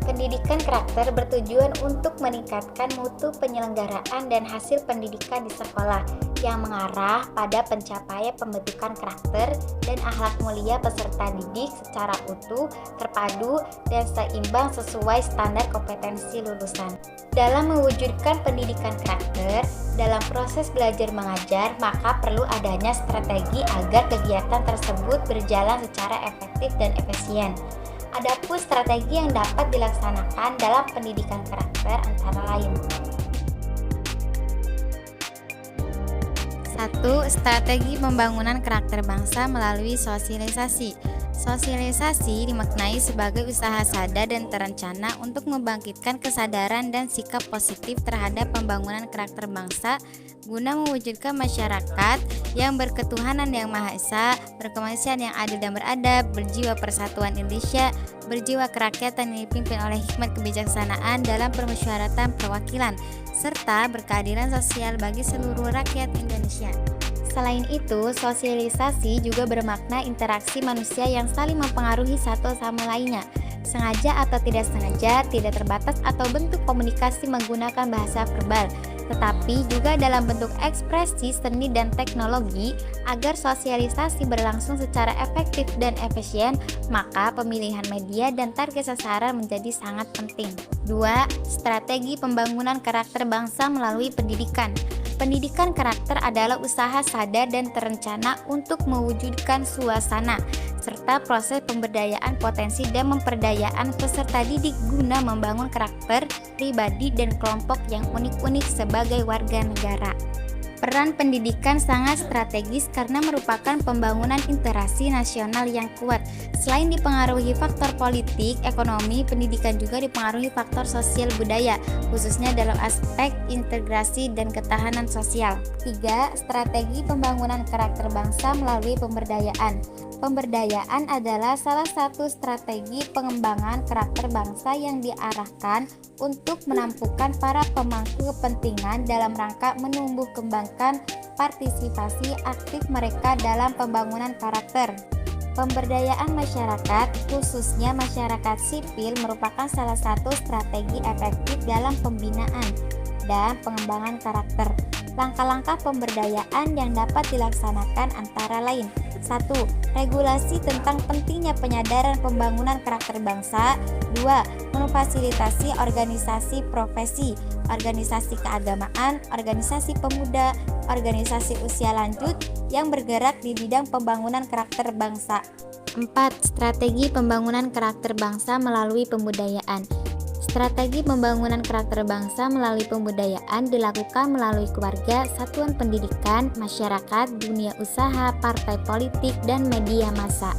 Pendidikan karakter bertujuan untuk meningkatkan mutu penyelenggaraan dan hasil pendidikan di sekolah yang mengarah pada pencapaian pembentukan karakter dan akhlak mulia peserta didik secara utuh, terpadu, dan seimbang sesuai standar kompetensi lulusan. Dalam mewujudkan pendidikan karakter, dalam proses belajar mengajar, maka perlu adanya strategi agar kegiatan tersebut berjalan secara efektif dan efisien. Adapun strategi yang dapat dilaksanakan dalam pendidikan karakter antara lain. 1. Strategi pembangunan karakter bangsa melalui sosialisasi. Sosialisasi dimaknai sebagai usaha sadar dan terencana untuk membangkitkan kesadaran dan sikap positif terhadap pembangunan karakter bangsa guna mewujudkan masyarakat yang berketuhanan yang Maha Esa, berkemanusiaan yang adil dan beradab, berjiwa persatuan Indonesia, berjiwa kerakyatan yang dipimpin oleh hikmat kebijaksanaan dalam permusyawaratan perwakilan, serta berkeadilan sosial bagi seluruh rakyat Indonesia. Selain itu, sosialisasi juga bermakna interaksi manusia yang saling mempengaruhi satu sama lainnya, sengaja atau tidak sengaja, tidak terbatas atau bentuk komunikasi menggunakan bahasa verbal, tetapi juga dalam bentuk ekspresi, seni, dan teknologi. Agar sosialisasi berlangsung secara efektif dan efisien, maka pemilihan media dan target sasaran menjadi sangat penting. 2. Strategi pembangunan karakter bangsa melalui pendidikan. Pendidikan karakter adalah usaha sadar dan terencana untuk mewujudkan suasana serta proses pemberdayaan potensi dan memperdayaan peserta didik guna membangun karakter, pribadi, dan kelompok yang unik-unik sebagai warga negara. Peran pendidikan sangat strategis karena merupakan pembangunan interaksi nasional yang kuat. Selain dipengaruhi faktor politik, ekonomi, pendidikan juga dipengaruhi faktor sosial budaya, khususnya dalam aspek integrasi dan ketahanan sosial. 3. Strategi pembangunan karakter bangsa melalui pemberdayaan. Pemberdayaan adalah salah satu strategi pengembangan karakter bangsa yang diarahkan untuk menampukan para pemangku kepentingan dalam rangka menumbuh kembangkan partisipasi aktif mereka dalam pembangunan karakter. Pemberdayaan masyarakat, khususnya masyarakat sipil, merupakan salah satu strategi efektif dalam pembinaan dan pengembangan karakter. Langkah-langkah pemberdayaan yang dapat dilaksanakan antara lain: 1. Regulasi tentang pentingnya penyadaran pembangunan karakter bangsa. 2. Memfasilitasi organisasi profesi, organisasi keagamaan, organisasi pemuda, organisasi usia lanjut yang bergerak di bidang pembangunan karakter bangsa. 4. Strategi pembangunan karakter bangsa melalui pembudayaan. Strategi pembangunan karakter bangsa melalui pembudayaan dilakukan melalui keluarga, satuan pendidikan, masyarakat, dunia usaha, partai politik, dan media massa.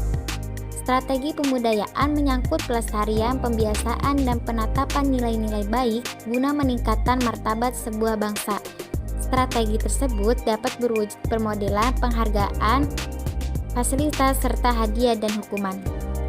Strategi pembudayaan menyangkut pelestarian, pembiasaan, dan penatapan nilai-nilai baik guna meningkatkan martabat sebuah bangsa. Strategi tersebut dapat berwujud permodelan penghargaan, fasilitas, serta hadiah dan hukuman.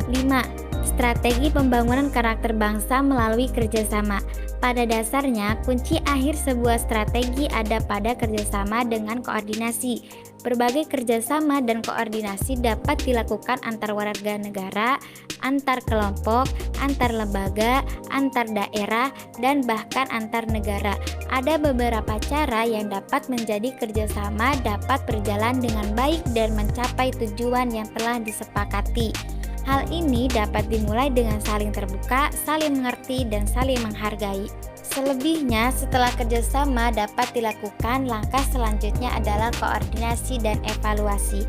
5. Strategi pembangunan karakter bangsa melalui kerjasama. Pada dasarnya, kunci akhir sebuah strategi ada pada kerjasama dengan koordinasi. Berbagai kerjasama dan koordinasi dapat dilakukan antar warga negara, antar kelompok, antar lembaga, antar daerah, dan bahkan antar negara. Ada beberapa cara yang dapat menjadi kerjasama dapat berjalan dengan baik dan mencapai tujuan yang telah disepakati. Hal ini dapat dimulai dengan saling terbuka, saling mengerti, dan saling menghargai. Selebihnya, setelah kerjasama dapat dilakukan, langkah selanjutnya adalah koordinasi dan evaluasi.